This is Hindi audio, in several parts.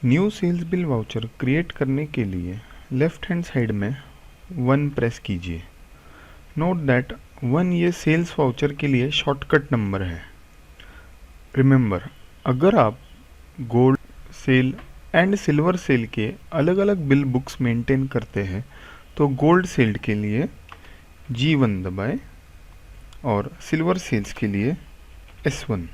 New sales bill voucher create करने के लिए लेफ्ट हैंड साइड में 1 प्रेस कीजिए। नोट दैट 1 ये सेल्स वाउचर के लिए शॉर्टकट नंबर है। रिमेंबर, अगर आप gold sale and silver sale के अलग अलग बिल बुक्स मेंटेन करते हैं तो गोल्ड सेल के लिए G1 दबाएं और सिल्वर सेल्स के लिए S1।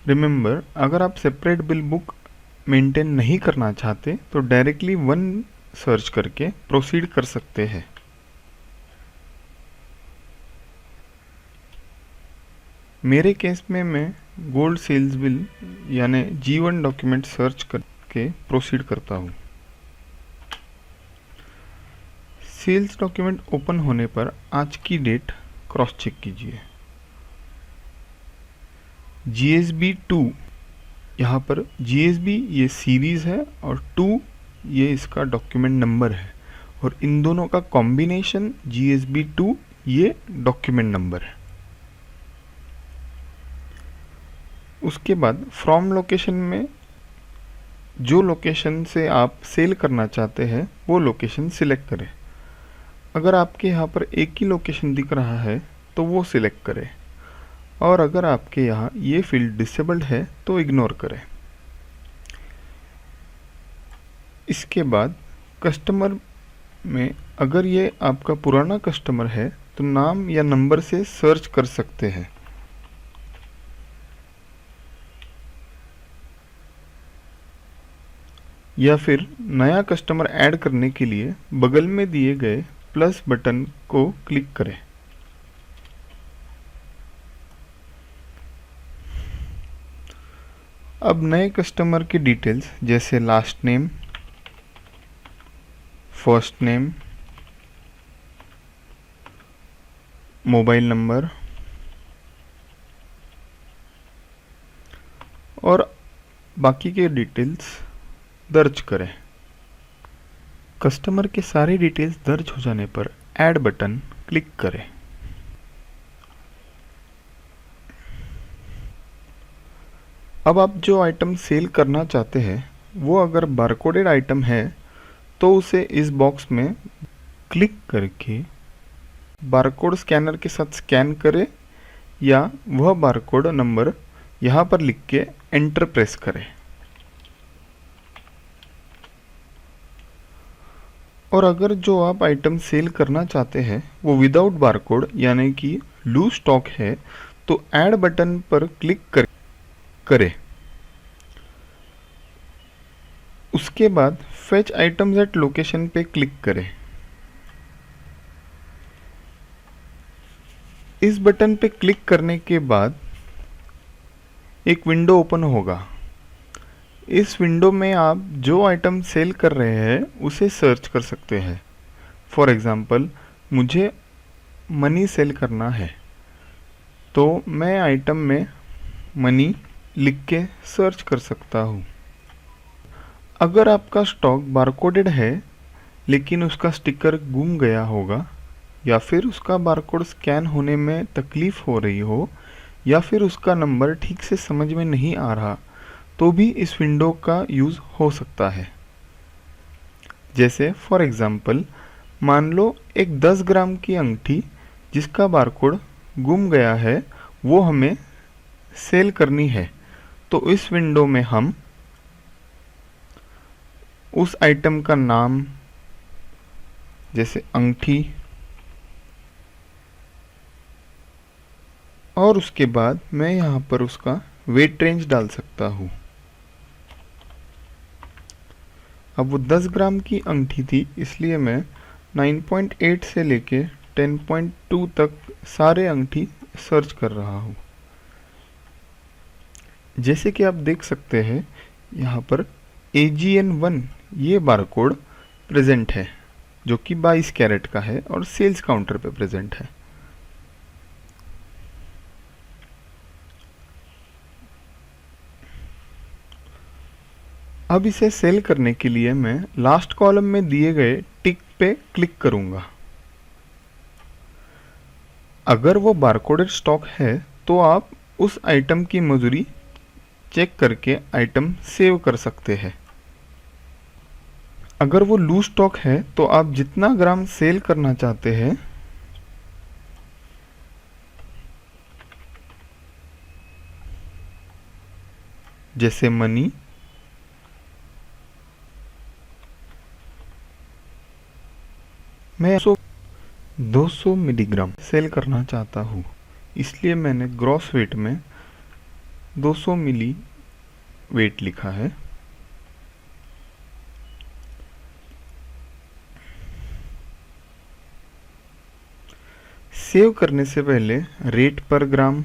रिमेंबर, अगर आप सेपरेट बिल बुक मेंटेन नहीं करना चाहते तो डायरेक्टली 1 सर्च करके प्रोसीड कर सकते हैं। मेरे केस में मैं गोल्ड सेल्स बिल यानी G1 डॉक्यूमेंट सर्च करके प्रोसीड करता हूँ। सेल्स डॉक्यूमेंट ओपन होने पर आज की डेट क्रॉस चेक कीजिए। GSB 2, यहाँ पर GSB ये सीरीज़ है और 2 ये इसका डॉक्यूमेंट नंबर है और इन दोनों का कॉम्बिनेशन GSB 2 ये डॉक्यूमेंट नंबर है। उसके बाद फ्रॉम लोकेशन में जो लोकेशन से आप सेल करना चाहते हैं वो लोकेशन सिलेक्ट करें। अगर आपके यहाँ पर एक ही लोकेशन दिख रहा है तो वो सिलेक्ट करें और अगर आपके यहाँ ये फील्ड डिसेबल्ड है तो इग्नोर करें। इसके बाद कस्टमर में अगर ये आपका पुराना कस्टमर है तो नाम या नंबर से सर्च कर सकते हैं। या फिर नया कस्टमर ऐड करने के लिए बगल में दिए गए प्लस बटन को क्लिक करें। अब नए कस्टमर की डिटेल्स जैसे last name, first name, mobile number और बाकी के डिटेल्स दर्ज करें। कस्टमर के सारी डिटेल्स दर्ज हो जाने पर ऐड बटन क्लिक करें। अब आप जो आइटम सेल करना चाहते हैं वो अगर बारकोडेड आइटम है तो उसे इस बॉक्स में क्लिक करके बारकोड स्कैनर के साथ स्कैन करें या वह बारकोड नंबर यहाँ पर लिख के एंटर प्रेस करें। और अगर जो आप आइटम सेल करना चाहते हैं वो विदाउट बारकोड यानी कि लूज स्टॉक है तो ऐड बटन पर क्लिक करें। उसके बाद फेच आइटम्स एट लोकेशन पे क्लिक करें। इस बटन पे क्लिक करने के बाद एक विंडो ओपन होगा। इस विंडो में आप जो आइटम सेल कर रहे हैं उसे सर्च कर सकते हैं। फॉर एग्ज़ाम्पल, मुझे मनी सेल करना है तो मैं आइटम में मनी लिख के सर्च कर सकता हूँ। अगर आपका स्टॉक बारकोडेड है लेकिन उसका स्टिकर गुम गया होगा या फिर उसका बारकोड स्कैन होने में तकलीफ़ हो रही हो या फिर उसका नंबर ठीक से समझ में नहीं आ रहा तो भी इस विंडो का यूज़ हो सकता है। जैसे फॉर एग्ज़ाम्पल, मान लो एक 10 ग्राम की अंगूठी जिसका बारकोड गुम गया है वो हमें सेल करनी है तो इस विंडो में हम उस आइटम का नाम जैसे अंगूठी और उसके बाद मैं यहाँ पर उसका वेट रेंज डाल सकता हूँ। अब वो 10 ग्राम की अंगूठी थी इसलिए मैं 9.8 से लेके 10.2 तक सारे अंगूठी सर्च कर रहा हूँ। जैसे कि आप देख सकते हैं यहाँ पर AGN1 ये बारकोड प्रेजेंट है जो कि 22 कैरेट का है और सेल्स काउंटर पे प्रेजेंट है। अब इसे सेल करने के लिए मैं लास्ट कॉलम में दिए गए टिक पे क्लिक करूंगा। अगर वो बारकोडेड स्टॉक है तो आप उस आइटम की मजूरी चेक करके आइटम सेव कर सकते हैं। अगर वो लूज स्टॉक है तो आप जितना ग्राम सेल करना चाहते हैं जैसे मनी, मैं 200 मिलीग्राम सेल करना चाहता हूँ, इसलिए मैंने ग्रॉस वेट में 200 मिली वेट लिखा है। सेव करने से पहले रेट पर ग्राम,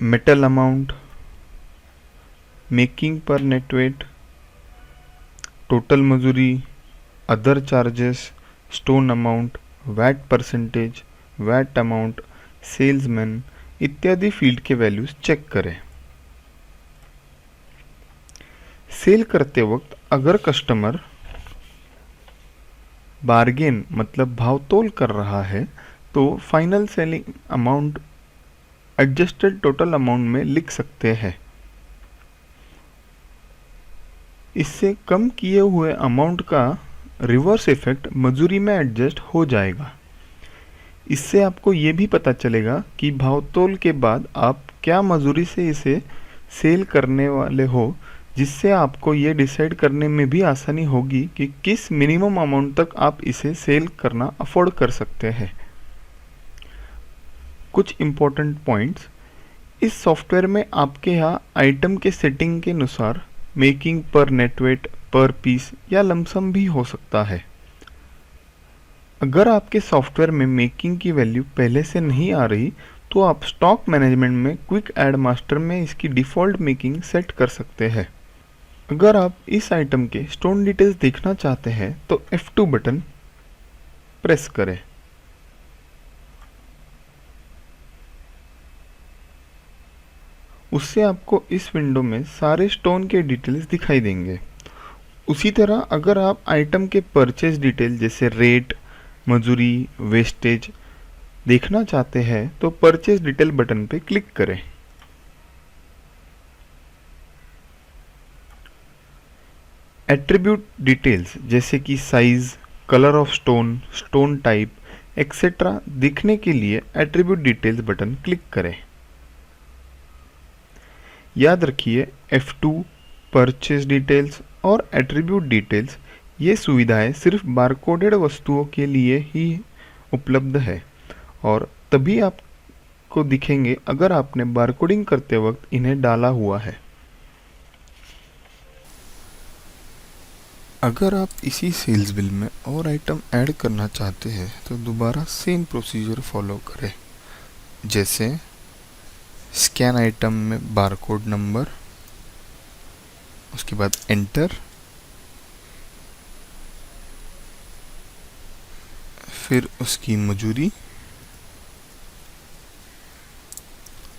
मेटल अमाउंट, मेकिंग पर नेट वेट, टोटल मजूरी, other charges, stone amount, VAT percentage, VAT amount, salesman इत्यादि फील्ड के वैल्यूज चेक करें। सेल करते वक्त अगर कस्टमर बार्गेन मतलब भावतोल कर रहा है तो final selling amount adjusted total amount में लिख सकते हैं। इससे कम किए हुए अमाउंट का रिवर्स इफेक्ट मजूरी में एडजस्ट हो जाएगा। इससे आपको ये भी पता चलेगा कि भावतोल के बाद आप क्या मजूरी से इसे सेल करने वाले हो, जिससे आपको ये डिसाइड करने में भी आसानी होगी कि किस मिनिमम अमाउंट तक आप इसे सेल करना अफोर्ड कर सकते हैं। कुछ इम्पोर्टेंट पॉइंट्स, इस सॉफ्टवेयर में आपके यहाँ आइटम के सेटिंग के अनुसार मेकिंग पर नेट वेट, पर पीस या लमसम भी हो सकता है। अगर आपके सॉफ्टवेयर में मेकिंग की वैल्यू पहले से नहीं आ रही तो आप स्टॉक मैनेजमेंट में क्विक ऐड मास्टर में इसकी डिफ़ॉल्ट मेकिंग सेट कर सकते हैं। अगर आप इस आइटम के स्टोन डिटेल्स देखना चाहते हैं तो F2 बटन प्रेस करें। उससे आपको इस विंडो में सारे स्टोन के डिटेल्स दिखाई देंगे। उसी तरह अगर आप आइटम के परचेज डिटेल जैसे रेट, मजूरी, वेस्टेज देखना चाहते हैं तो परचेज डिटेल बटन पे क्लिक करें। एट्रीब्यूट डिटेल्स जैसे कि size, colour of stone, stone type etcetera दिखने के लिए एट्रीब्यूट डिटेल्स बटन क्लिक करें। याद रखिए F2, परचेज डिटेल्स और एट्रीब्यूट डिटेल्स ये सुविधाएं सिर्फ बारकोडेड वस्तुओं के लिए ही उपलब्ध है और तभी आपको दिखेंगे अगर आपने बारकोडिंग करते वक्त इन्हें डाला हुआ है। अगर आप इसी सेल्स बिल में और आइटम ऐड करना चाहते हैं तो दोबारा सेम प्रोसीजर फॉलो करें। जैसे स्कैन आइटम में बारकोड नंबर, उसके बाद एंटर, फिर उसकी मजूरी,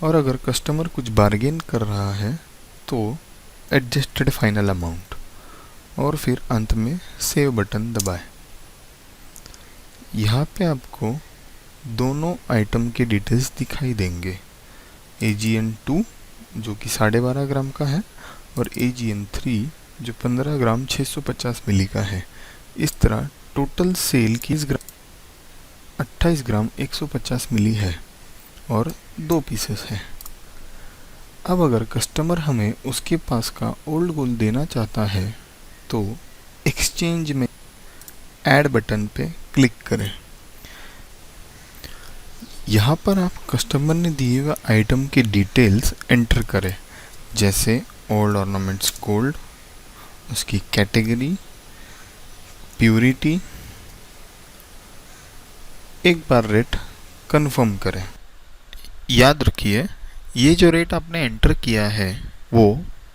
और अगर कस्टमर कुछ बार्गेन कर रहा है तो एडजस्टेड फाइनल अमाउंट, और फिर अंत में सेव बटन दबाएं। यहाँ पे आपको दोनों आइटम के डिटेल्स दिखाई देंगे, AGN2 जो कि 12.5 ग्राम का है और AGN3 जो 15 ग्राम 650 मिली का है। इस तरह टोटल सेल की 28 ग्राम 150 मिली है और 2 पीसेस है। अब अगर कस्टमर हमें उसके पास का ओल्ड गोल्ड देना चाहता है तो एक्सचेंज में ऐड बटन पे क्लिक करें। यहाँ पर आप कस्टमर ने दिए हुए आइटम के डिटेल्स एंटर करें, जैसे ओल्ड ऑर्नामेंट्स गोल्ड, उसकी कैटेगरी, प्यूरिटी। एक बार रेट कंफर्म करें। याद रखिए ये जो रेट आपने एंटर किया है वो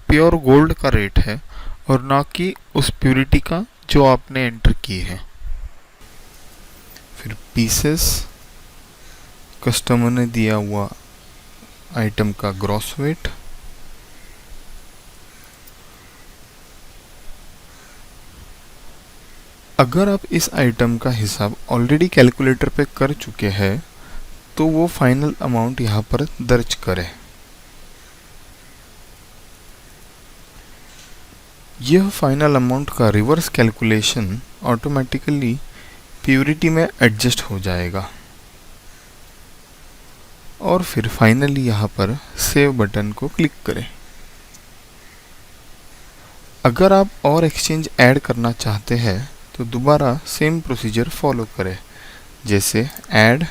प्योर गोल्ड का रेट है और ना कि उस प्यूरिटी का जो आपने एंटर की है। फिर पीसेस, कस्टमर ने दिया हुआ आइटम का ग्रॉस वेट, अगर आप इस आइटम का हिसाब ऑलरेडी कैलकुलेटर पे कर चुके हैं तो वो फाइनल अमाउंट यहाँ पर दर्ज करें। यह फाइनल अमाउंट का रिवर्स कैलकुलेशन ऑटोमेटिकली प्योरिटी में एडजस्ट हो जाएगा और फिर फाइनली यहाँ पर सेव बटन को क्लिक करें। अगर आप और एक्सचेंज ऐड करना चाहते हैं तो दोबारा सेम प्रोसीजर फॉलो करें, जैसे add,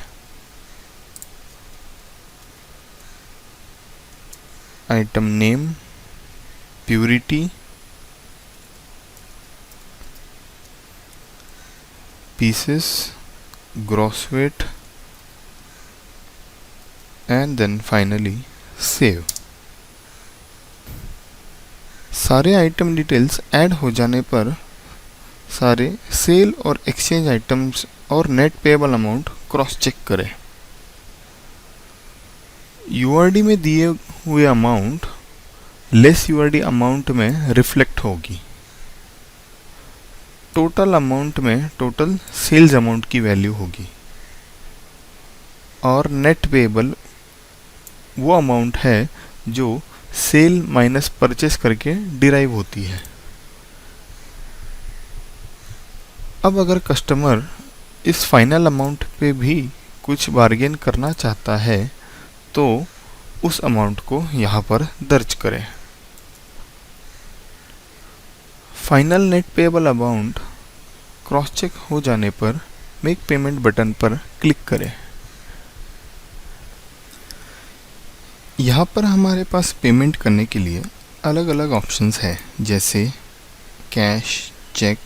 item name, purity, pieces, gross weight, and then finally save। सारे आइटम डिटेल्स ऐड हो जाने पर सारे सेल और एक्सचेंज आइटम्स और net payable amount cross check करें। यूआरडी में दिए हुए अमाउंट लेस यूआरडी अमाउंट में रिफ्लेक्ट होगी। टोटल अमाउंट में टोटल सेल्स अमाउंट की वैल्यू होगी और नेट पेएबल वो अमाउंट है जो सेल माइनस परचेस करके डिराइव होती है। अब अगर कस्टमर इस फाइनल अमाउंट पे भी कुछ बार्गेन करना चाहता है तो उस अमाउंट को यहाँ पर दर्ज करें। Final net payable amount cross check हो जाने पर मेक पेमेंट बटन पर क्लिक करें। यहाँ पर हमारे पास पेमेंट करने के लिए अलग अलग ऑप्शंस हैं, जैसे कैश, चेक,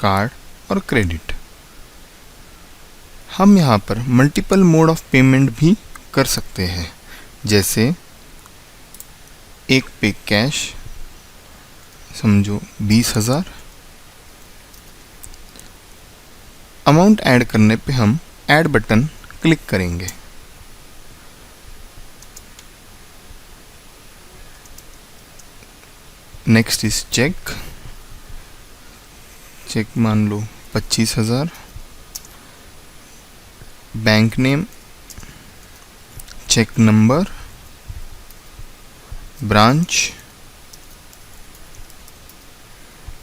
कार्ड और क्रेडिट। हम यहाँ पर मल्टीपल मोड ऑफ पेमेंट भी कर सकते हैं, जैसे एक पे कैश, समझो 20,000। अमाउंट ऐड करने पे हम ऐड बटन क्लिक करेंगे। Next is cheque. चेक मान लो 25,000। Bank name, cheque number, branch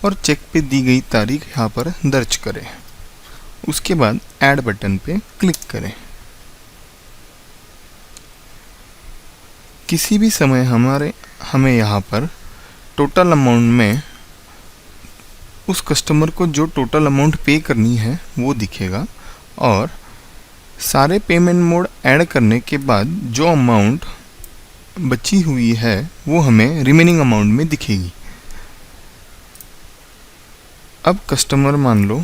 और चेक पे दी गई तारीख यहाँ पर दर्ज करें। उसके बाद ऐड बटन पे क्लिक करें। किसी भी समय हमें यहाँ पर टोटल अमाउंट में उस कस्टमर को जो टोटल अमाउंट पे करनी है वो दिखेगा और सारे पेमेंट मोड ऐड करने के बाद जो अमाउंट बची हुई है वो हमें रिमेनिंग अमाउंट में दिखेगी। अब कस्टमर मान लो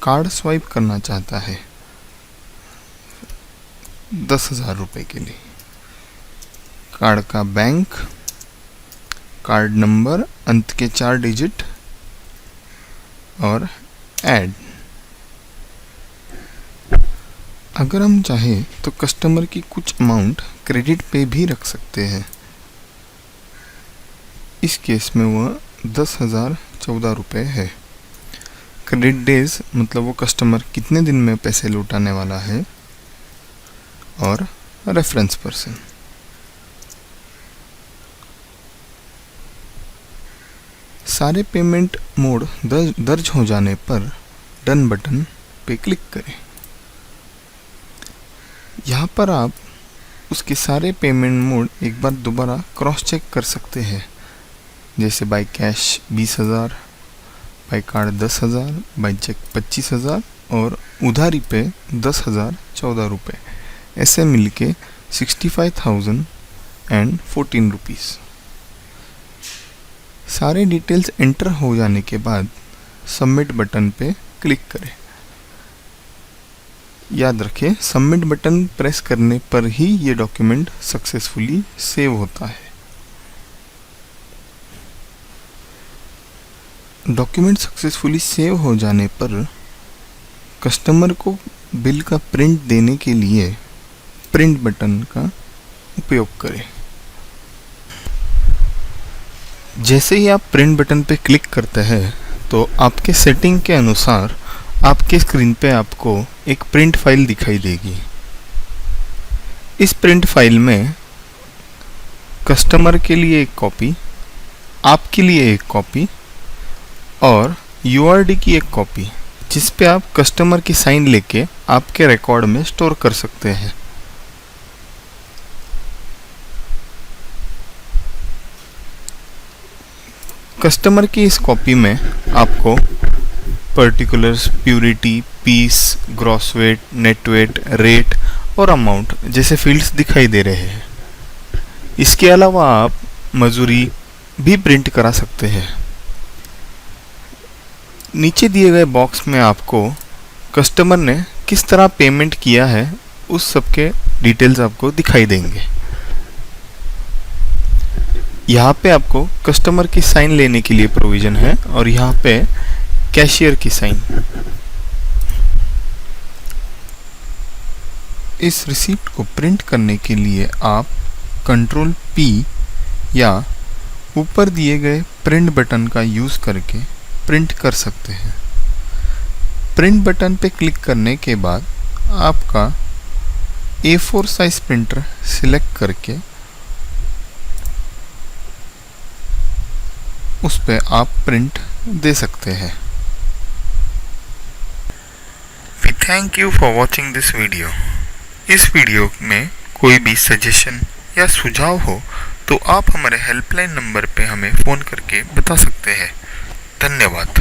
कार्ड स्वाइप करना चाहता है 10,000 रुपये के लिए। कार्ड का बैंक, कार्ड नंबर, अंत के 4 डिजिट और ऐड। अगर हम चाहें तो कस्टमर की कुछ अमाउंट क्रेडिट पे भी रख सकते हैं। इस केस में वह 10,014 रुपये है। क्रेडिट डेज मतलब वो कस्टमर कितने दिन में पैसे लौटाने वाला है और रेफरेंस पर्सन। सारे पेमेंट मोड दर्ज हो जाने पर डन बटन पे क्लिक करें। यहाँ पर आप उसके सारे पेमेंट मोड एक बार दोबारा क्रॉस चेक कर सकते हैं, जैसे by cash 20,000, by card 10,000, by cheque 25,000 और उधारी पे 10,014 रुपये। ऐसे मिलके 65,014 रुपीज़। सारे डिटेल्स एंटर हो जाने के बाद सबमिट बटन पे क्लिक करें। याद रखें, सबमिट बटन प्रेस करने पर ही ये डॉक्यूमेंट सक्सेसफुली सेव होता है। डॉक्यूमेंट सक्सेसफुली सेव हो जाने पर कस्टमर को बिल का प्रिंट देने के लिए प्रिंट बटन का उपयोग करें। जैसे ही आप प्रिंट बटन पे क्लिक करते हैं तो आपके सेटिंग के अनुसार आपके स्क्रीन पे आपको एक प्रिंट फाइल दिखाई देगी। इस प्रिंट फाइल में कस्टमर के लिए एक कॉपी, आपके लिए एक कॉपी और यूआरडी की एक कॉपी, जिस पे आप कस्टमर की साइन लेके आपके रिकॉर्ड में स्टोर कर सकते हैं। कस्टमर की इस कॉपी में आपको particulars, purity, piece, gross weight, net weight, rate और अमाउंट जैसे फील्ड्स दिखाई दे रहे हैं। इसके अलावा आप मजूरी भी प्रिंट करा सकते हैं। नीचे दिए गए बॉक्स में आपको कस्टमर ने किस तरह पेमेंट किया है उस सब के डिटेल्स आपको दिखाई देंगे। यहाँ पे आपको कस्टमर की साइन लेने के लिए प्रोविज़न है और यहाँ पे कैशियर की साइन। इस रिसीप्ट को प्रिंट करने के लिए आप कंट्रोल P या ऊपर दिए गए प्रिंट बटन का यूज़ करके प्रिंट कर सकते हैं। प्रिंट बटन पे क्लिक करने के बाद आपका A4 साइज प्रिंटर सिलेक्ट करके उस पे आप प्रिंट दे सकते हैं। We thank you for watching this video. इस वीडियो में कोई भी सजेशन या सुझाव हो तो आप हमारे हेल्पलाइन नंबर पे हमें फ़ोन करके बता सकते हैं। धन्यवाद।